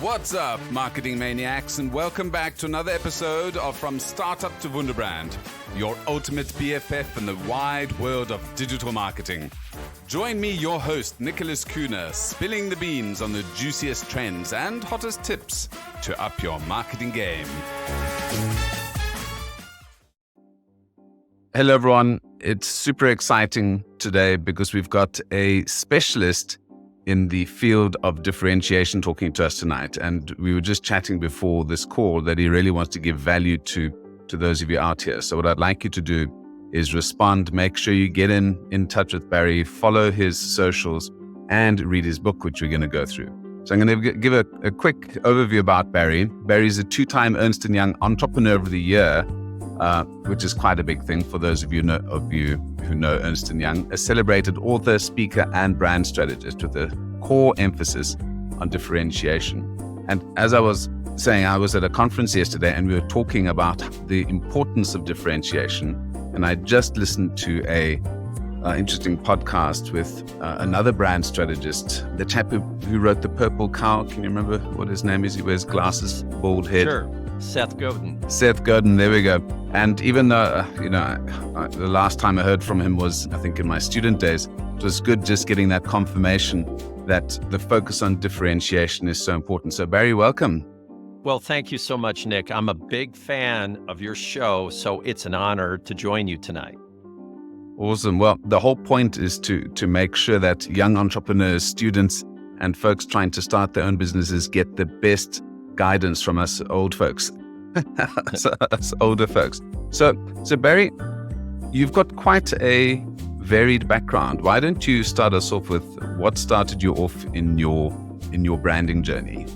What's up, marketing maniacs, and welcome back to another episode of From Startup to Wunderbrand, your ultimate BFF in the wide world of digital marketing. Join me, your host, Nicholas Kuhne, spilling the beans on the juiciest trends and hottest tips to up your marketing game. Hello, everyone. It's super exciting today because we've got a specialist in the field of differentiation talking to us tonight. And we were just chatting before this call that he really wants to give value to those of you out here. So what I'd like you to do is respond, make sure you get in touch with Barry, follow his socials, and read his book, which we're going to go through. So I'm going to give a quick overview about Barry. Barry's a 2-time Ernst & Young Entrepreneur of the Year, which is quite a big thing for those of you who know Ernst & Young, a celebrated author, speaker, and brand strategist with a core emphasis on differentiation. And as I was saying, I was at a conference yesterday and we were talking about the importance of differentiation. And I just listened to a interesting podcast with another brand strategist, the chap who wrote The Purple Cow. Can you remember what his name is? He wears glasses, bald head. Sure. Seth Godin. Seth Godin, there we go. And even though, the last time I heard from him was, I think, in my student days, it was good just getting that confirmation that the focus on differentiation is so important. So Barry, welcome. Well, thank you so much, Nick. I'm a big fan of your show, so it's an honor to join you tonight. Awesome. Well, the whole point is to make sure that young entrepreneurs, students, and folks trying to start their own businesses get the best guidance from us old folks, us older folks. So Barry, you've got quite a varied background. Why don't you start us off with what started you off in your branding journey?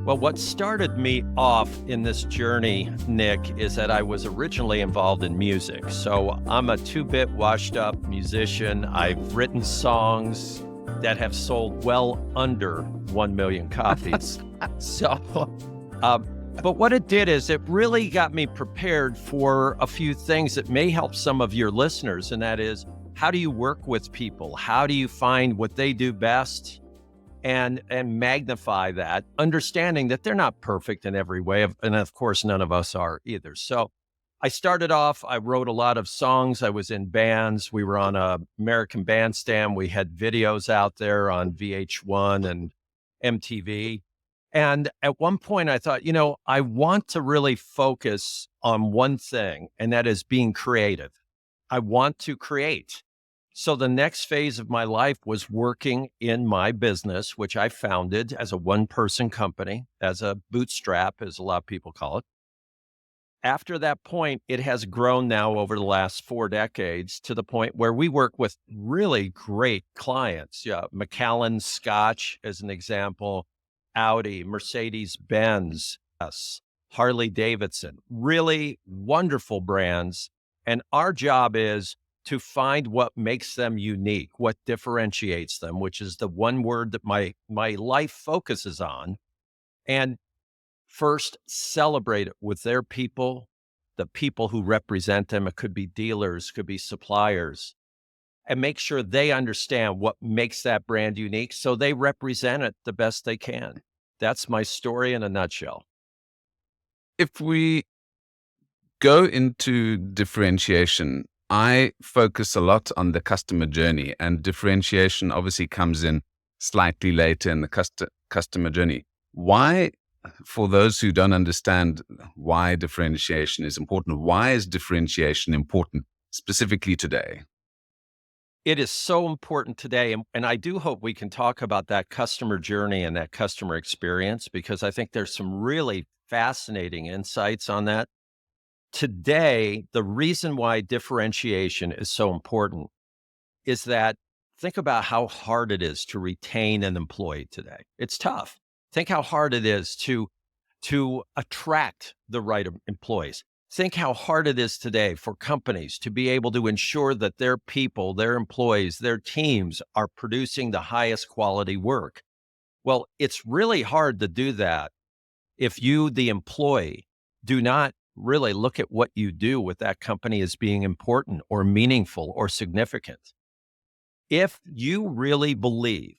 Well, what started me off in this journey, Nick, is that I was originally involved in music. So I'm a 2-bit washed up musician. I've written songs that have sold well under 1 million copies. But what it did is it really got me prepared for a few things that may help some of your listeners. And that is, how do you work with people? How do you find what they do best and magnify that, understanding that they're not perfect in every way. And of course, none of us are either. So I started off, I wrote a lot of songs. I was in bands. We were on a American Bandstand. We had videos out there on VH1 and MTV. And at one point I thought, I want to really focus on one thing, and that is being creative. I want to create. So the next phase of my life was working in my business, which I founded as a one-person company, as a bootstrap, as a lot of people call it. After that point, it has grown now over the last 4 decades to the point where we work with really great clients. Yeah, Macallan Scotch, as an example, Audi, Mercedes-Benz, Harley Davidson, really wonderful brands. And our job is to find what makes them unique, what differentiates them, which is the one word that my life focuses on. And first, celebrate it with their people, the people who represent them. It could be dealers, could be suppliers, and make sure they understand what makes that brand unique so they represent it the best they can. That's my story in a nutshell. If we go into differentiation, I focus a lot on the customer journey, and differentiation obviously comes in slightly later in the customer journey. Why, for those who don't understand why differentiation is important, why is differentiation important specifically today? It is so important today. And I do hope we can talk about that customer journey and that customer experience, because I think there's some really fascinating insights on that. Today, the reason why differentiation is so important is that think about how hard it is to retain an employee today. It's tough. Think how hard it is to attract the right employees. Think how hard it is today for companies to be able to ensure that their people, their employees, their teams are producing the highest quality work. Well, it's really hard to do that if you, the employee, do not really look at what you do with that company as being important or meaningful or significant. If you really believe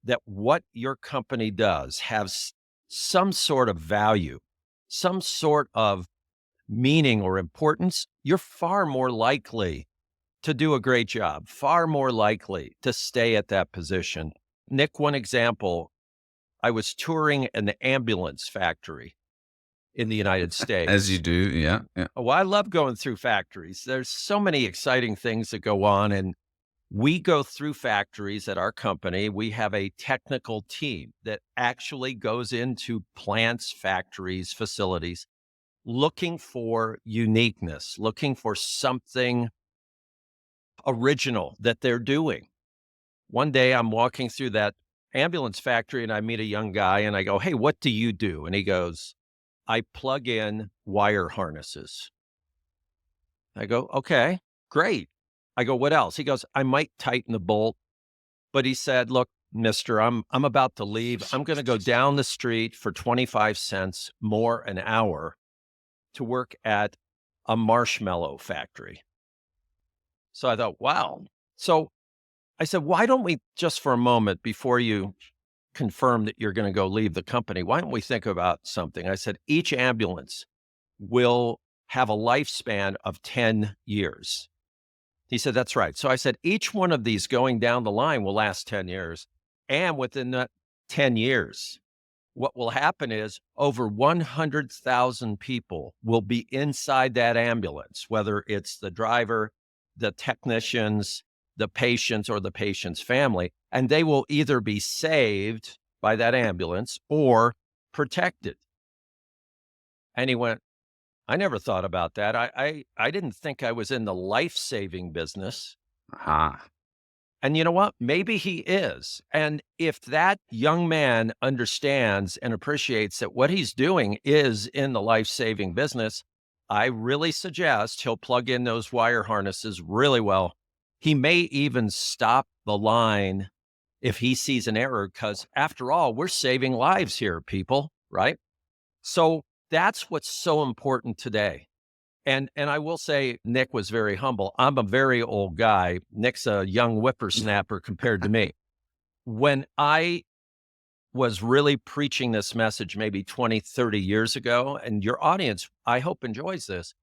that what your company does has some sort of value, some sort of meaning or importance, you're far more likely to do a great job, far more likely to stay at that position. Nick, one example, I was touring an ambulance factory in the United As you States. do, yeah, yeah. Oh, I love going through factories. There's so many exciting things that go on, and we go through factories at our company. We have a technical team that actually goes into plants, factories, facilities, looking for uniqueness, looking for something original that they're doing. One day I'm walking through that ambulance factory and I meet a young guy and I go, "Hey, what do you do?" And he goes, "I plug in wire harnesses." I go, "Okay, great." I go, "What else?" He goes, "I might tighten the bolt." But he said, "Look, mister, I'm about to leave. I'm going to go down the street for 25 cents more an hour to work at a marshmallow factory." So I thought, wow. So I said, "Why don't we just for a moment before you confirm that you're going to go leave the company, why don't we think about something?" I said, "Each ambulance will have a lifespan of 10 years." He said, "That's right." So I said, "Each one of these going down the line will last 10 years. And within that 10 years, what will happen is over 100,000 people will be inside that ambulance, whether it's the driver, the technicians, the patients, or the patient's family, and they will either be saved by that ambulance or protected." And he went, "I never thought about that. I didn't think I was in the life-saving business." Aha. And you know what? Maybe he is. And if that young man understands and appreciates that what he's doing is in the life-saving business, I really suggest he'll plug in those wire harnesses really well. He may even stop the line if he sees an error, because after all, we're saving lives here, people, right? So that's what's so important today. And I will say Nick was very humble. I'm a very old guy. Nick's a young whippersnapper compared to me. When I was really preaching this message maybe 20, 30 years ago, and your audience, I hope, enjoys this,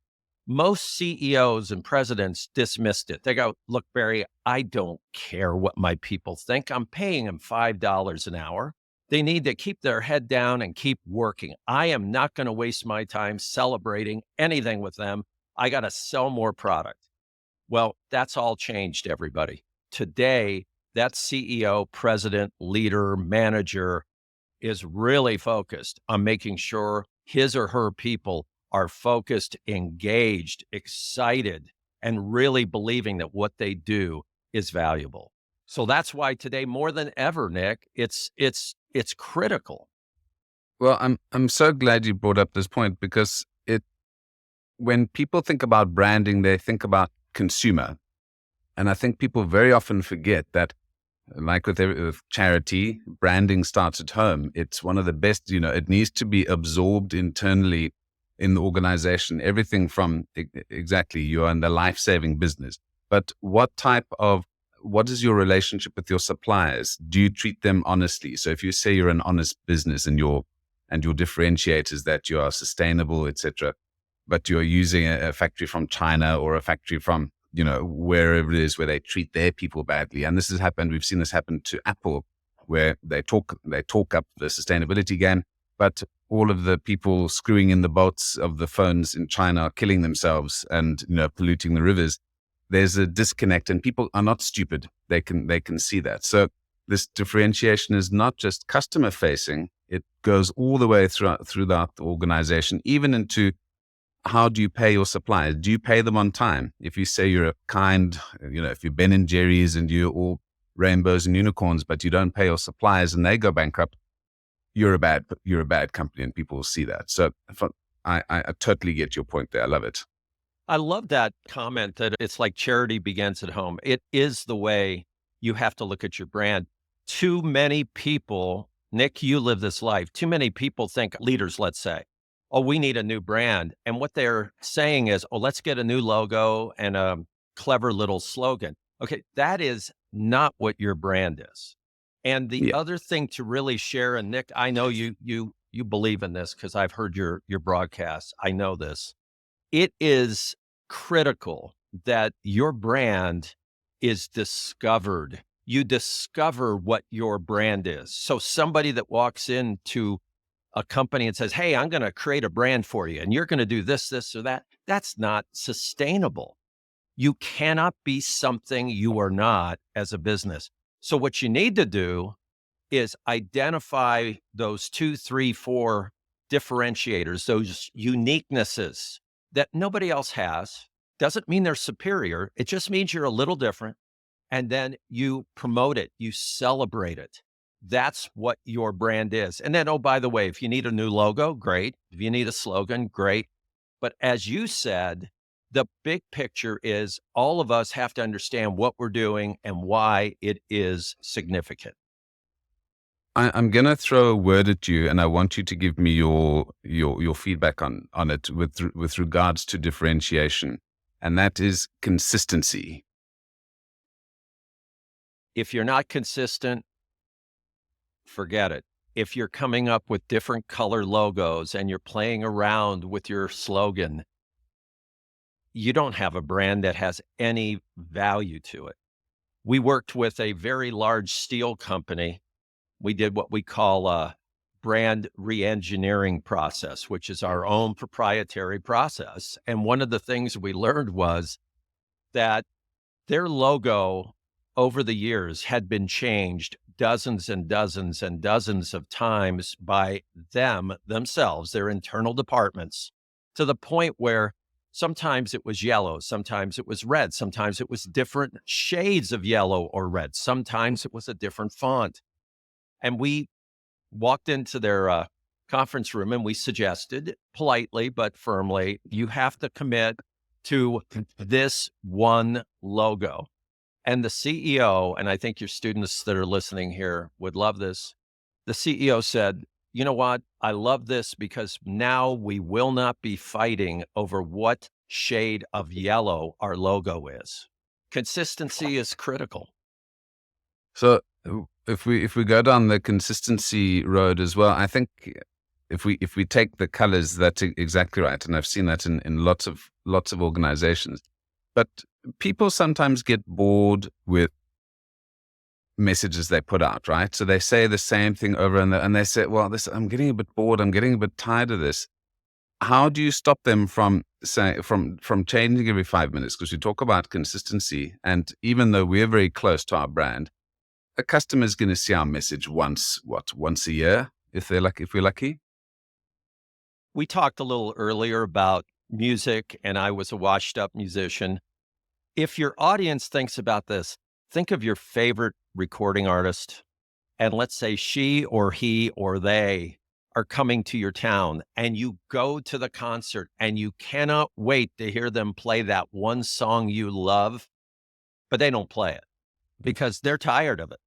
most CEOs and presidents dismissed it. They go, "Look, Barry, I don't care what my people think. I'm paying them $5 an hour. They need to keep their head down and keep working. I am not going to waste my time celebrating anything with them. I got to sell more product." Well, that's all changed, everybody. Today, that CEO, president, leader, manager is really focused on making sure his or her people are focused, engaged, excited, and really believing that what they do is valuable. So that's why today more than ever, Nick, it's critical. Well, I'm so glad you brought up this point because when people think about branding, they think about consumer. And I think people very often forget that, like with charity, branding starts at home. It's one of the best, it needs to be absorbed internally in the organization. Everything from exactly, you're in the life-saving business. But what is your relationship with your suppliers? Do you treat them honestly? So if you say you're an honest business and your differentiator is that you are sustainable, etc., but you're using a factory from China or a factory from, wherever it is where they treat their people badly. And this has happened. We've seen this happen to Apple, where they talk up the sustainability game, but all of the people screwing in the bolts of the phones in China are killing themselves and, polluting the rivers. There's a disconnect, and people are not stupid. They can see that. So this differentiation is not just customer facing. It goes all the way throughout the organization, even into how do you pay your suppliers? Do you pay them on time? If you say you're a kind, if you're Ben and Jerry's and you're all rainbows and unicorns, but you don't pay your suppliers and they go bankrupt, you're a bad company, and people will see that. So I totally get your point there. I love it. I love that comment that it's like charity begins at home. It is the way you have to look at your brand. Too many people, Nick, you live this life. Too many people think, leaders, let's say, "Oh, we need a new brand." And what they're saying is, "Oh, let's get a new logo and a clever little slogan." Okay, that is not what your brand is. And the Yeah. other thing to really share, and Nick, I know you you believe in this because I've heard your broadcasts. I know this. It is critical that your brand is discovered. You discover what your brand is. So somebody that walks into a company and says, "Hey, I'm going to create a brand for you and you're going to do this, this, or that," that's not sustainable. You cannot be something you are not as a business. So what you need to do is identify those 2, 3, 4 differentiators, those uniquenesses that nobody else has. Doesn't mean they're superior. It just means you're a little different. And then you promote it, you celebrate it. That's what your brand is. And then, oh, by the way, if you need a new logo, great. If you need a slogan, great. But as you said, the big picture is all of us have to understand what we're doing and why it is significant. I'm going to throw a word at you, and I want you to give me your feedback on it with regards to differentiation, and that is consistency. If you're not consistent, forget it. If you're coming up with different color logos and you're playing around with your slogan, you don't have a brand that has any value to it. We worked with a very large steel company. We did what we call a brand re-engineering process, which is our own proprietary process. And one of the things we learned was that their logo over the years had been changed dozens and dozens and dozens of times by themselves, their internal departments, to the point where sometimes it was yellow, sometimes it was red, sometimes it was different shades of yellow or red, sometimes it was a different font. And we walked into their conference room and we suggested politely but firmly, you have to commit to this one logo. And the CEO, and I think your students that are listening here would love this. The CEO said, "You know what? I love this because now we will not be fighting over what shade of yellow our logo is." Consistency is critical. So if we go down the consistency road as well, I think if we take the colors, that's exactly right, and I've seen that in lots of organizations. But people sometimes get bored with messages they put out, right? So they say the same thing over and they say, "Well, this I'm getting a bit bored. I'm getting a bit tired of this." How do you stop them from from changing every 5 minutes? Because we talk about consistency, and even though we're very close to our brand, a customer is going to see our message once a year if we're lucky. We talked a little earlier about music, and I was a washed up musician. If your audience thinks about this, think of your favorite recording artist, and let's say she or he or they are coming to your town, and you go to the concert and you cannot wait to hear them play that one song you love, but they don't play it because they're tired of it.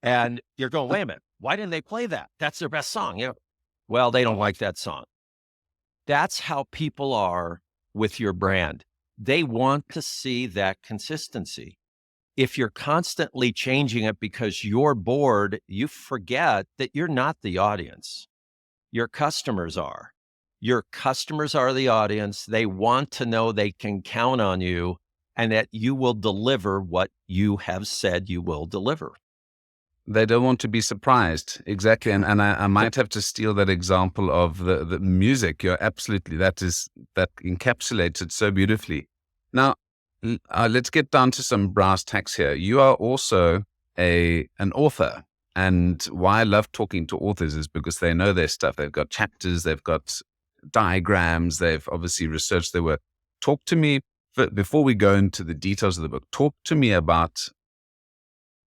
And you're going, "Wait a minute, why didn't they play that? That's their best song." Well, they don't like that song. That's how people are with your brand. They want to see that consistency. If you're constantly changing it because you're bored, you forget that you're not the audience. Your customers are. Your customers are the audience. They want to know they can count on you and that you will deliver what you have said you will deliver. They don't want to be surprised. Exactly. And I might have to steal that example of the music. You're absolutely, that encapsulates it so beautifully. Now, let's get down to some brass tacks here. You are also an author. And why I love talking to authors is because they know their stuff. They've got chapters, they've got diagrams, they've obviously researched their work. Talk to me, before we go into the details of the book, talk to me about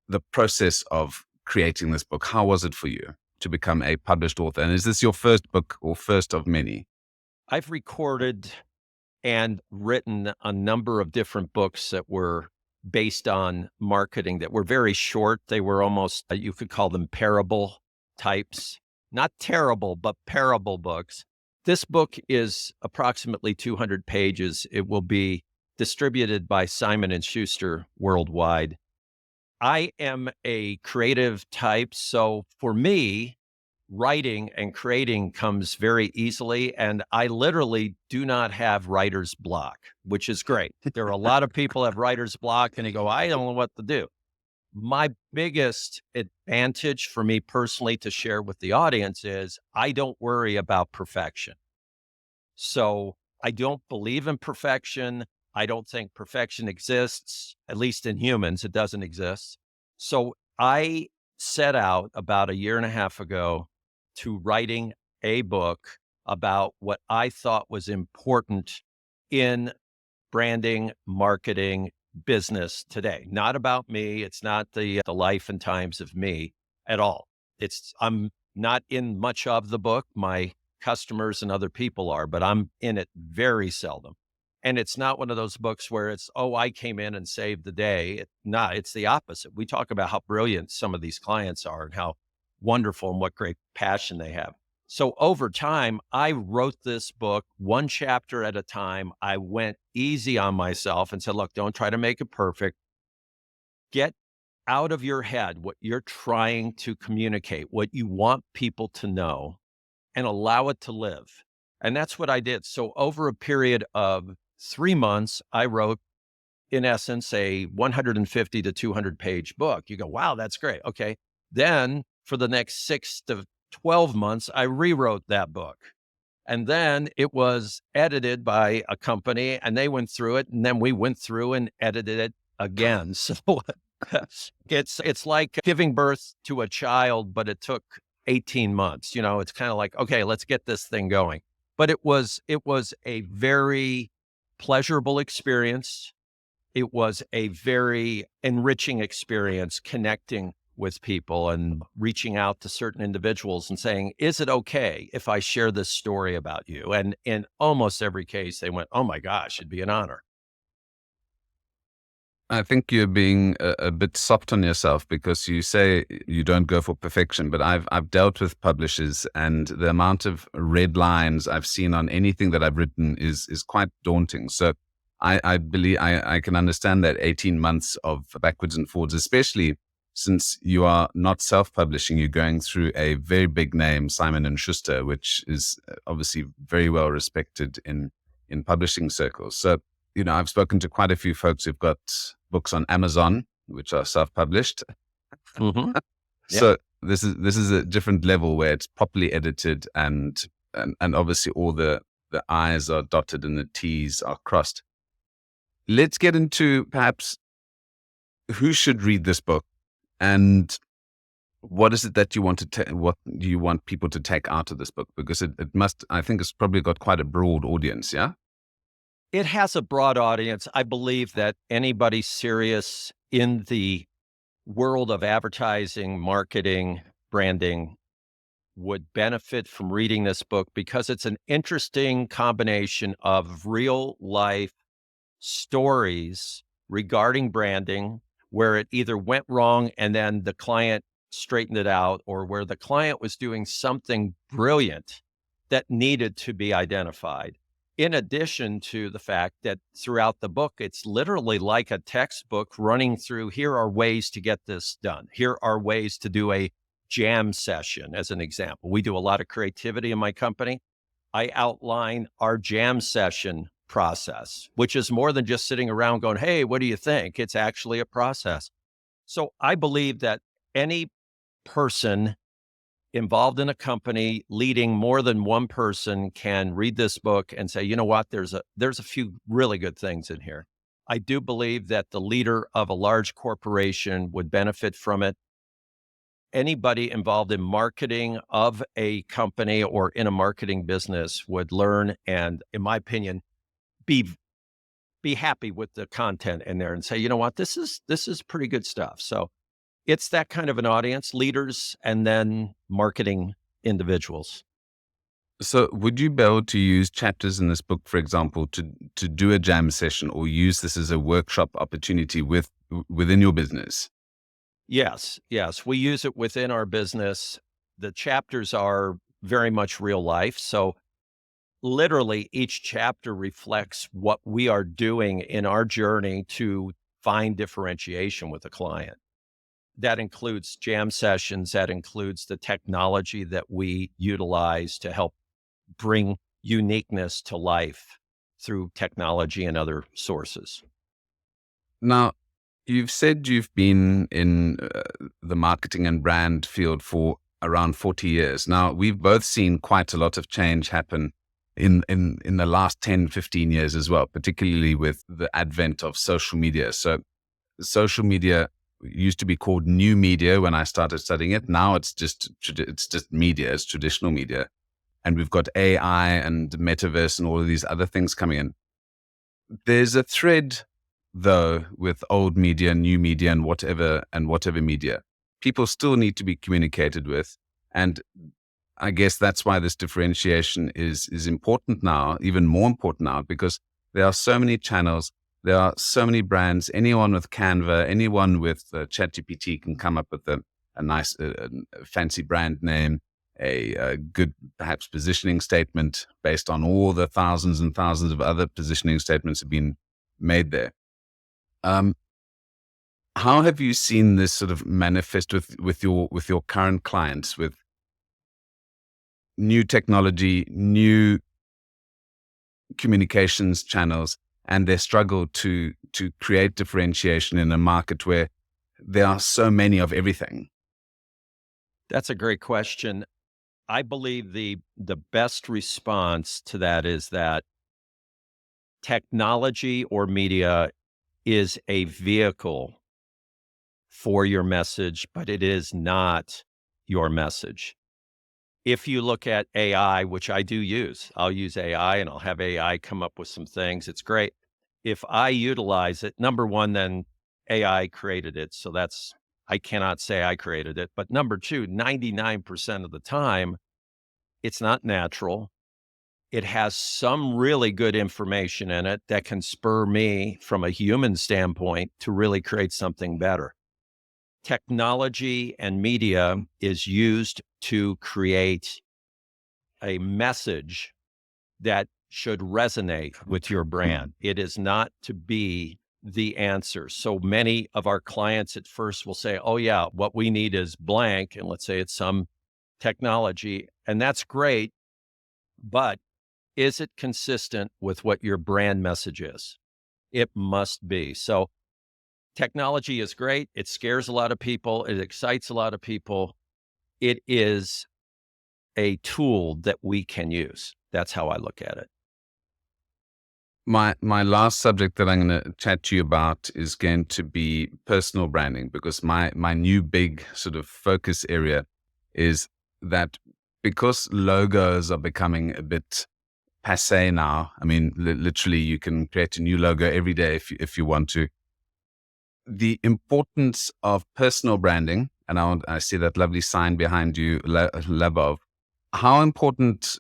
the process of creating this book. How was it for you to become a published author? And is this your first book or first of many? I've recorded and written a number of different books that were based on marketing that were very short. They were almost, you could call them parable types, not terrible, but parable books. This book is approximately 200 pages. It will be distributed by Simon and Schuster worldwide. I am a creative type. So for me, writing and creating comes very easily. And I literally do not have writer's block, which is great. There are a lot of people have writer's block and they go, I don't know what to do. My biggest advantage for me personally to share with the audience is I don't worry about perfection. So I don't believe in perfection. I don't think perfection exists, at least in humans, it doesn't exist. So I set out about a year and a half ago to writing a book about what I thought was important in branding, marketing, business today. Not about me. It's not the life and times of me at all. I'm not in much of the book. My customers and other people are, but I'm in it very seldom. And it's not one of those books where it's, oh, I came in and saved the day. It's the opposite. We talk about how brilliant some of these clients are and how wonderful and what great passion they have. So over time, I wrote this book one chapter at a time. I went easy on myself and said, look, don't try to make it perfect. Get out of your head what you're trying to communicate, what you want people to know, and allow it to live. And that's what I did. So over a period of 3 months, I wrote, in essence, a 150 to 200 page book. You go, wow, that's great. Okay. Then for the next 6 to 12 months, I rewrote that book. And then it was edited by a company and they went through it. And then we went through and edited it again. So it's like giving birth to a child, but it took 18 months. It's kind of like, okay, let's get this thing going. But it was a very pleasurable experience. It was a very enriching experience connecting with people and reaching out to certain individuals and saying, is it okay if I share this story about you? And in almost every case, they went, oh my gosh, it'd be an honor. I think you're being a bit soft on yourself because you say you don't go for perfection, but I've dealt with publishers and the amount of red lines I've seen on anything that I've written is quite daunting. So I believe I can understand that 18 months of backwards and forwards, especially since you are not self-publishing, you're going through a very big name, Simon and Schuster, which is obviously very well respected in publishing circles. So I've spoken to quite a few folks who've got books on Amazon, which are self-published. Mm-hmm. So this is a different level where it's properly edited and obviously all the I's are dotted and the T's are crossed. Let's get into perhaps who should read this book and what is it that you want what do you want people to take out of this book? Because it must, I think it's probably got quite a broad audience, yeah? It has a broad audience. I believe that anybody serious in the world of advertising, marketing, branding would benefit from reading this book because it's an interesting combination of real life stories regarding branding where it either went wrong and then the client straightened it out, or where the client was doing something brilliant that needed to be identified. In addition to the fact that throughout the book, it's literally like a textbook running through, here are ways to get this done. Here are ways to do a jam session, as an example. We do a lot of creativity in my company. I outline our jam session process, which is more than just sitting around going, hey, what do you think? It's actually a process. So I believe that any person involved in a company leading more than one person can read this book and say, you know what, there's a few really good things in here. I do believe that the leader of a large corporation would benefit from it. Anybody involved in marketing of a company or in a marketing business would learn and, in my opinion, be happy with the content in there and say, you know what, this is pretty good stuff. So it's that kind of an audience, leaders and then marketing individuals. So would you be able to use chapters in this book, for example, to do a jam session or use this as a workshop opportunity within your business? Yes, yes. We use it within our business. The chapters are very much real life. So literally each chapter reflects what we are doing in our journey to find differentiation with a client. that includes jam sessions, that includes the technology that we utilize to help bring uniqueness to life through technology and other sources. Now, you've said you've been in the marketing and brand field for around 40 years. Now, we've both seen quite a lot of change happen in the last 10, 15 years as well, particularly with the advent of social media. So social media used to be called new media when I started studying it. Now it's just media, it's traditional media. And we've got AI and metaverse and all of these other things coming in. There's a thread, though, with old media, new media, and whatever media. People still need to be communicated with, and I guess that's why this differentiation is important now, even more important now, because there are so many channels, there are so many brands. Anyone with Canva, anyone with ChatGPT can come up with a nice, fancy brand name, a good perhaps positioning statement based on all the thousands and thousands of other positioning statements have been made there. Um, how have you seen this sort of manifest with your current clients, with new technology, new communications channels, and their struggle to create differentiation in a market where there are so many of everything? That's a great question. I believe the best response to that is that technology or media is a vehicle for your message, but it is not your message. If you look at AI, which I do use, I'll use AI and I'll have AI come up with some things. It's great. If I utilize it, number one, then AI created it. So I cannot say I created it. But number two, 99% of the time, it's not natural. It has some really good information in it that can spur me from a human standpoint to really create something better. Technology and media is used to create a message that should resonate with your brand. It is not to be the answer. So many of our clients at first will say, oh, yeah, what we need is blank. And let's say it's some technology. And that's great. But is it consistent with what your brand message is? It must be. So technology is great. It scares a lot of people. It excites a lot of people. It is a tool that we can use. That's how I look at it. My last subject that I'm going to chat to you about is going to be personal branding, because my new big sort of focus area is that because logos are becoming a bit passe now. I mean, literally, you can create a new logo every day if you want to. The importance of personal branding, and I see that lovely sign behind you, Labov. How important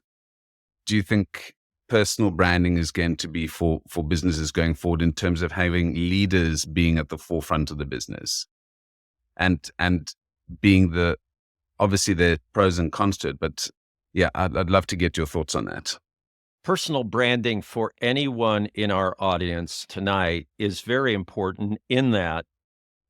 do you think personal branding is going to be for businesses going forward, in terms of having leaders being at the forefront of the business, and being the, obviously there are pros and cons to it, but yeah, I'd love to get your thoughts on that. Personal branding for anyone in our audience tonight is very important in that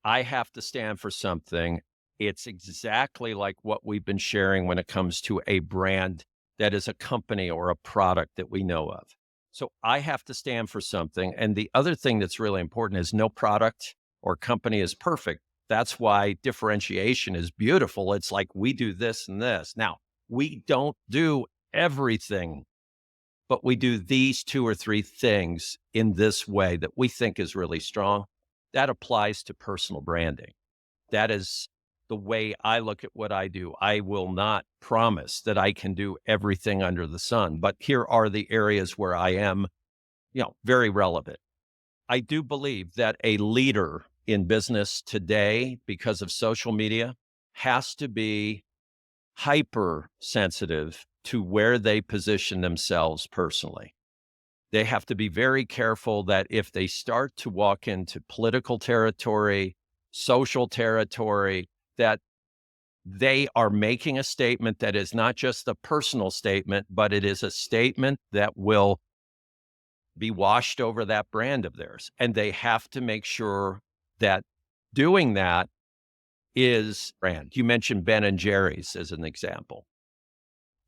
I have to stand for something. It's exactly like what we've been sharing when it comes to a brand that is a company or a product that we know of. So I have to stand for something. And the other thing that's really important is no product or company is perfect. That's why differentiation is beautiful. It's like we do this and this. Now, we don't do everything, but we do these two or three things in this way that we think is really strong. That applies to personal branding. That is the way I look at what I do. I will not promise that I can do everything under the sun, but here are the areas where I am, very relevant. I do believe that a leader in business today, because of social media, has to be hypersensitive to where they position themselves personally. They have to be very careful that if they start to walk into political territory, social territory, that they are making a statement that is not just a personal statement, but it is a statement that will be washed over that brand of theirs. And they have to make sure that doing that is brand. You mentioned Ben and Jerry's as an example.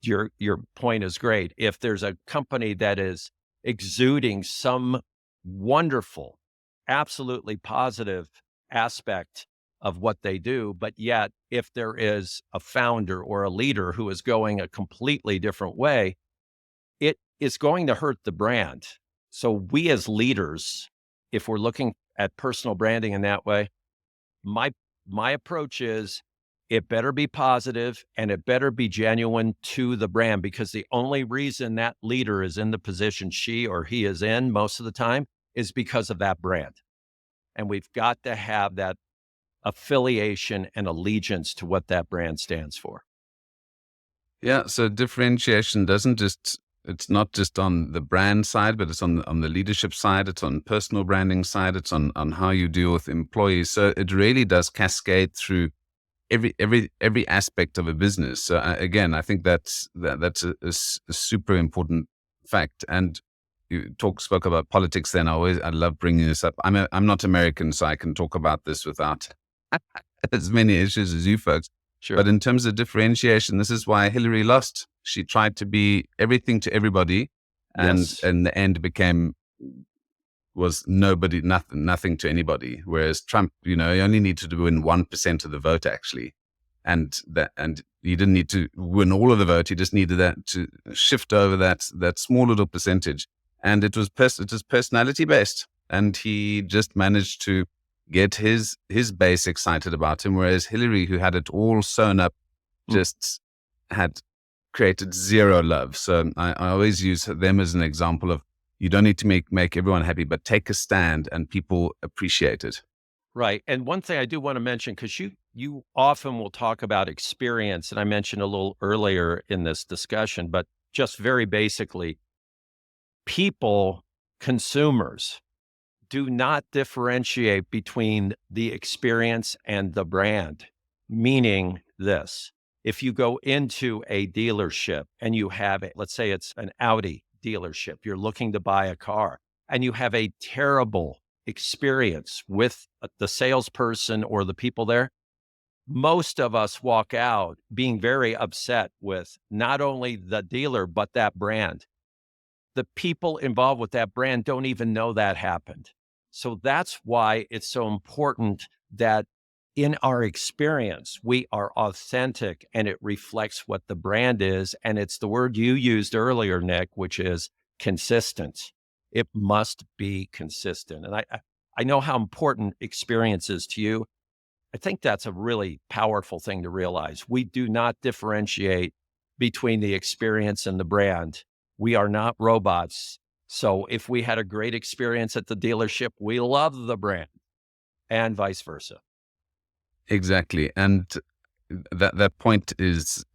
Your point is great. If there's a company that is exuding some wonderful, absolutely positive aspect of what they do, but yet if there is a founder or a leader who is going a completely different way, it is going to hurt the brand. So we as leaders, if we're looking at personal branding in that way, my my approach is it better be positive and it better be genuine to the brand, because the only reason that leader is in the position she or he is in most of the time is because of that brand. And we've got to have that affiliation and allegiance to what that brand stands for. Yeah, so differentiation doesn't just, it's not just on the brand side, but it's on the leadership side, it's on personal branding side, it's on how you deal with employees. So it really does cascade through every aspect of a business. So again, I think that's a super important fact. And you spoke about politics. Then I love bringing this up. I'm not American, so I can talk about this without as many issues as you folks. Sure. But in terms of differentiation, this is why Hillary lost. She tried to be everything to everybody, and Yes. in the end was nobody, nothing to anybody. Whereas Trump, you only needed to win 1% of the vote actually, and he didn't need to win all of the vote. He just needed that to shift over that small little percentage, and it was personality based, and he just managed to get his base excited about him. Whereas Hillary, who had it all sewn up, just had created zero love. So I always use them as an example of, you don't need to make everyone happy, but take a stand and people appreciate it. Right. And one thing I do want to mention, because you often will talk about experience, and I mentioned a little earlier in this discussion, but just very basically, people, consumers, do not differentiate between the experience and the brand. Meaning this: if you go into a dealership and you have, let's say it's an Audi dealership, you're looking to buy a car, and you have a terrible experience with the salesperson or the people there, most of us walk out being very upset with not only the dealer, but that brand. The people involved with that brand don't even know that happened. So that's why it's so important that in our experience, we are authentic and it reflects what the brand is. And it's the word you used earlier, Nick, which is consistent. It must be consistent. And I know how important experience is to you. I think that's a really powerful thing to realize. We do not differentiate between the experience and the brand. We are not robots. So if we had a great experience at the dealership, we love the brand, and vice versa. Exactly. And that point is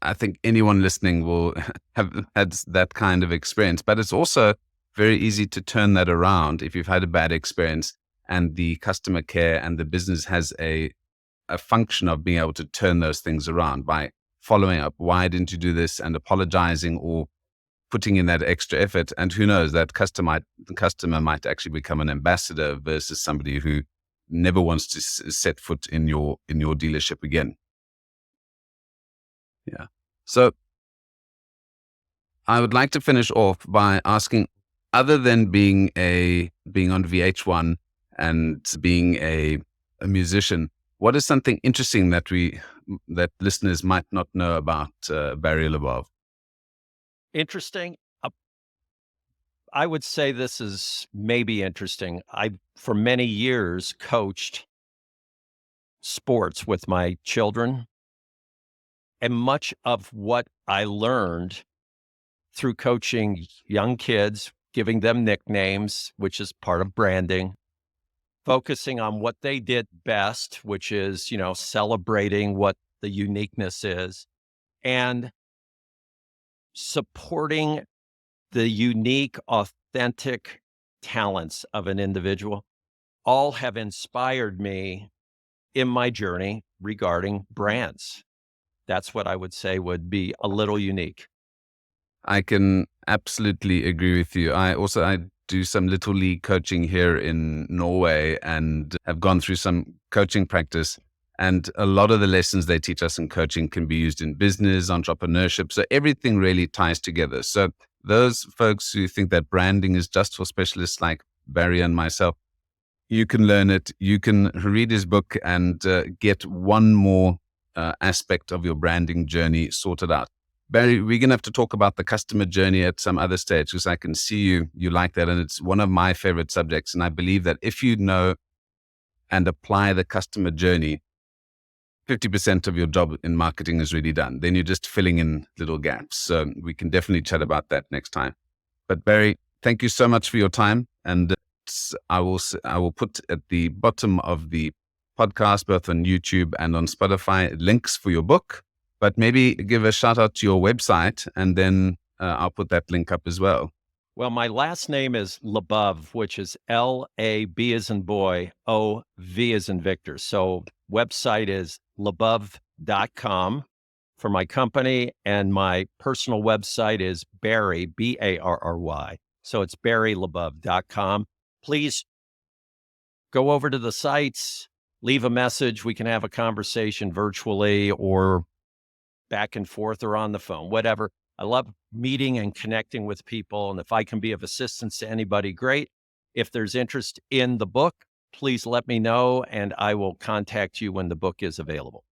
I think anyone listening will have had that kind of experience, but it's also very easy to turn that around if you've had a bad experience and the customer care and the business has a function of being able to turn those things around by following up. Why didn't you do this? And apologizing or putting in that extra effort. And who knows, that the customer might actually become an ambassador versus somebody who never wants to set foot in your dealership again. Yeah. So I would like to finish off by asking, other than being on VH1 and being a musician, what is something interesting that listeners might not know about Barry Labov? Interesting. I would say this is maybe interesting. I, for many years, coached sports with my children. And much of what I learned through coaching young kids, giving them nicknames, which is part of branding, focusing on what they did best, which is, celebrating what the uniqueness is, and supporting the unique, authentic talents of an individual, all have inspired me in my journey regarding brands. That's what I would say would be a little unique. I can absolutely agree with you. I do some little league coaching here in Norway and have gone through some coaching practice. And a lot of the lessons they teach us in coaching can be used in business, entrepreneurship. So everything really ties together. So those folks who think that branding is just for specialists like Barry and myself, you can learn it. You can read his book and get one more aspect of your branding journey sorted out. Barry, we're going to have to talk about the customer journey at some other stage, because I can see you like that. And it's one of my favorite subjects. And I believe that if you know and apply the customer journey, 50% of your job in marketing is really done. Then you're just filling in little gaps. So we can definitely chat about that next time. But Barry, thank you so much for your time. And I will put at the bottom of the podcast, both on YouTube and on Spotify, links for your book. But maybe give a shout out to your website, and then I'll put that link up as well. Well, my last name is Labov, which is L-A-B as in boy, O-V as in Victor. So website is labov.com for my company, and my personal website is Barry, B-A-R-R-Y. So it's barrylabov.com. Please go over to the sites, leave a message. We can have a conversation virtually or back and forth or on the phone, whatever. I love meeting and connecting with people. And if I can be of assistance to anybody, great. If there's interest in the book, please let me know, and I will contact you when the book is available.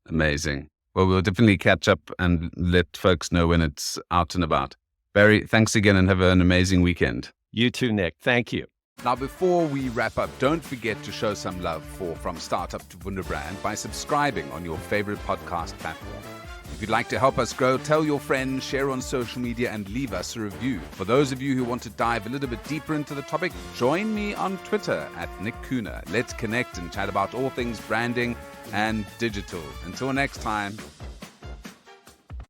Amazing. Well, we'll definitely catch up and let folks know when it's out and about. Barry, thanks again, and have an amazing weekend. You too, Nick. Thank you. Now, before we wrap up, don't forget to show some love for From Startup to Wunderbrand by subscribing on your favorite podcast platform. If you'd like to help us grow, tell your friends, share on social media, and leave us a review. For those of you who want to dive a little bit deeper into the topic, join me on Twitter at Nick Kuhne. Let's connect and chat about all things branding and digital. Until next time.